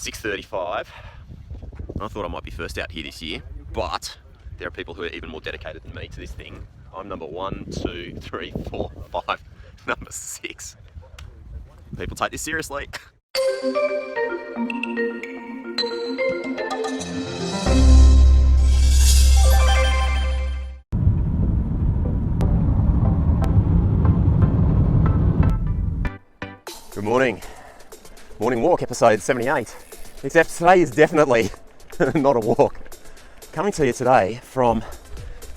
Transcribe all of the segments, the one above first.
6:35. I thought I might be first out here this year, but there are people who are even more dedicated than me to this thing. I'm number 1, 2, 3, 4, 5, number 6. People take this seriously. Good morning. Morning walk, episode 78. Except today is definitely not a walk. Coming to you today from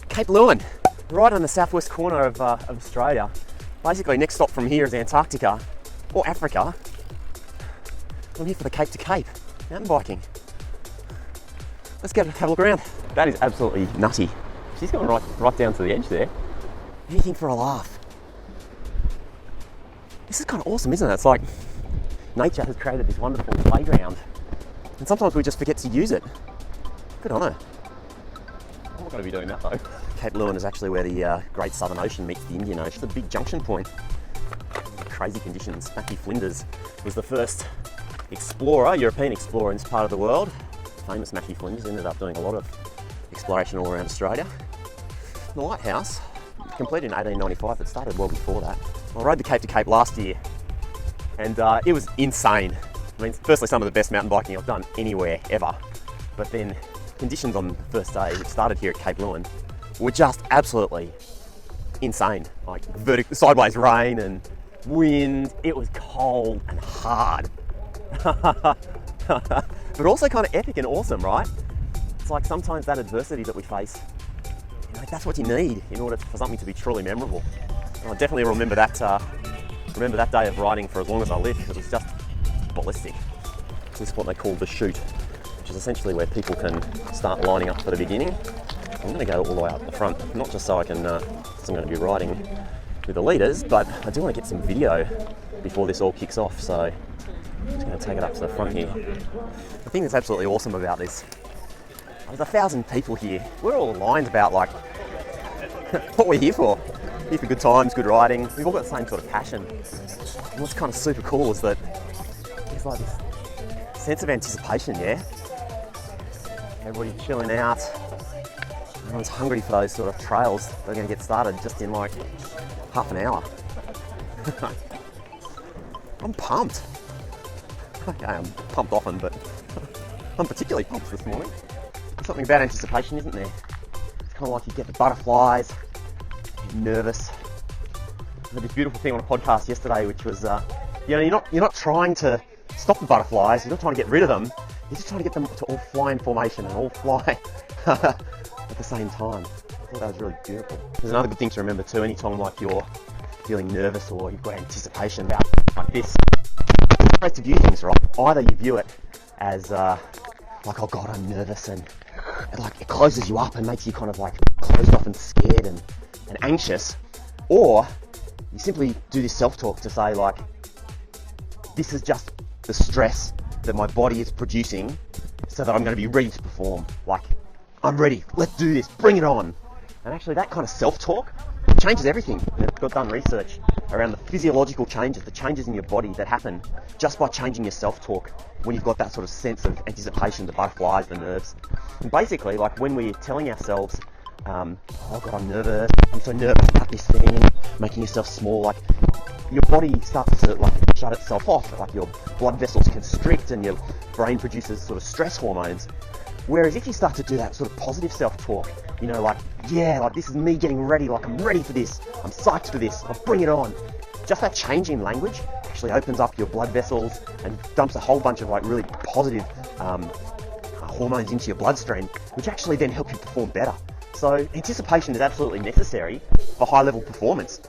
Cape Leeuwin, right on the southwest corner of Australia. Basically, next stop from here is Antarctica or Africa. I'm here for the Cape to Cape mountain biking. Let's have a look around. That is absolutely nutty. She's going right down to the edge there. Anything for a laugh. This is kind of awesome, isn't it? It's like nature has created this wonderful playground, and sometimes we just forget to use it. Good on her. I'm not going to be doing that though. Cape Leeuwin is actually where the Great Southern Ocean meets the Indian Ocean. It's a big junction point. Crazy conditions. Matthew Flinders was the first European explorer in this part of the world. Famous Matthew Flinders ended up doing a lot of exploration all around Australia. The lighthouse, completed in 1895, but started well before that. I rode the Cape to Cape last year, and it was insane. I mean, firstly, some of the best mountain biking I've done anywhere ever, but then conditions on the first day, which started here at Cape Leeuwin, were just absolutely insane. Like sideways rain and wind. It was cold and hard, but also kind of epic and awesome, right? It's like sometimes that adversity that we face, that's what you need in order for something to be truly memorable. And I definitely remember that day of riding for as long as I lived, because it was just ballistic. This is what they call the chute, which is essentially where people can start lining up for the beginning. I'm going to go all the way up the front, not just so I can, because I'm going to be riding with the leaders, but I do want to get some video before this all kicks off, so I'm just going to take it up to the front here. The thing that's absolutely awesome about this, there's 1,000 people here. We're all aligned about like what we're here for. Here for good times, good riding. We've all got the same sort of passion. And what's kind of super cool is that there's like this sense of anticipation, yeah? Everybody's chilling out. Everyone's hungry for those sort of trails that are going to get started just in like half an hour. I'm pumped. Okay, I'm pumped often, but I'm particularly pumped this morning. There's something about anticipation, isn't there? It's kind of like you get the butterflies, nervous. I had this beautiful thing on a podcast yesterday, which was, you're not trying to stop the butterflies. You're not trying to get rid of them. You're just trying to get them to all fly in formation and all fly at the same time. I thought that was really beautiful. There's another good thing to remember too. Anytime like you're feeling nervous or you've got anticipation about like this, there's ways to view things, right? Either you view it as like, oh God, I'm nervous, and like it closes you up and makes you kind of like closed off and scared and anxious, or you simply do this self-talk to say like, this is just the stress that my body is producing so that I'm going to be ready to perform. Like, I'm ready, let's do this, bring it on. And actually that kind of self-talk changes everything. I've done research around the physiological changes, the changes in your body that happen just by changing your self-talk when you've got that sort of sense of anticipation, the butterflies, the nerves. And basically, like when we're telling ourselves, oh God, I'm nervous, I'm so nervous about this thing, making yourself small, like your body starts to like shut itself off, like your blood vessels constrict and your brain produces sort of stress hormones. Whereas if you start to do that sort of positive self-talk, like, yeah, like this is me getting ready, like I'm ready for this, I'm psyched for this, I'll bring it on. Just that change in language actually opens up your blood vessels and dumps a whole bunch of like really positive hormones into your bloodstream, which actually then help you perform better. So anticipation is absolutely necessary for high level performance.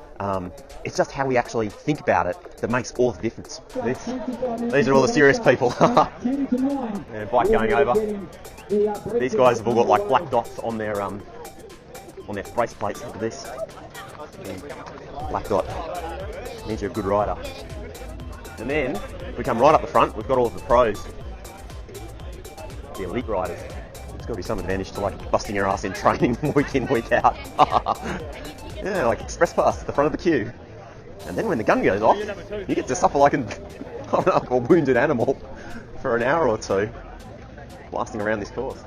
It's just how we actually think about it that makes all the difference. These are all the serious people. Yeah, bike going over. These guys have all got like black dots on their brace plates. Look at this. Black dot means you're a good rider. And then we come right up the front. We've got all of the pros, the elite riders. There's got to be some advantage to like busting your ass in training week in, week out. Yeah, like express pass at the front of the queue. And then when the gun goes off, you get to suffer like a wounded animal for an hour or two, blasting around this course.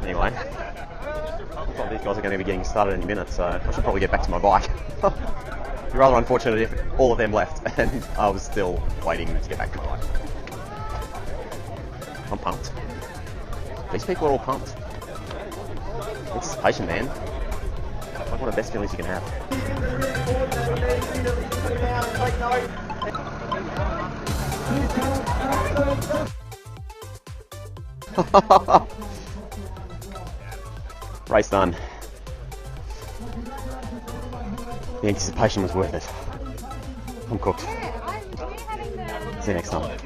Anyway, looks like these guys are going to be getting started any minute, so I should probably get back to my bike. It'd be rather unfortunate if all of them left and I was still waiting to get back to my bike. I'm pumped. These people are all pumped. Anticipation, man. Like one of the best feelings you can have. Race done. The anticipation was worth it. I'm cooked. See you next time.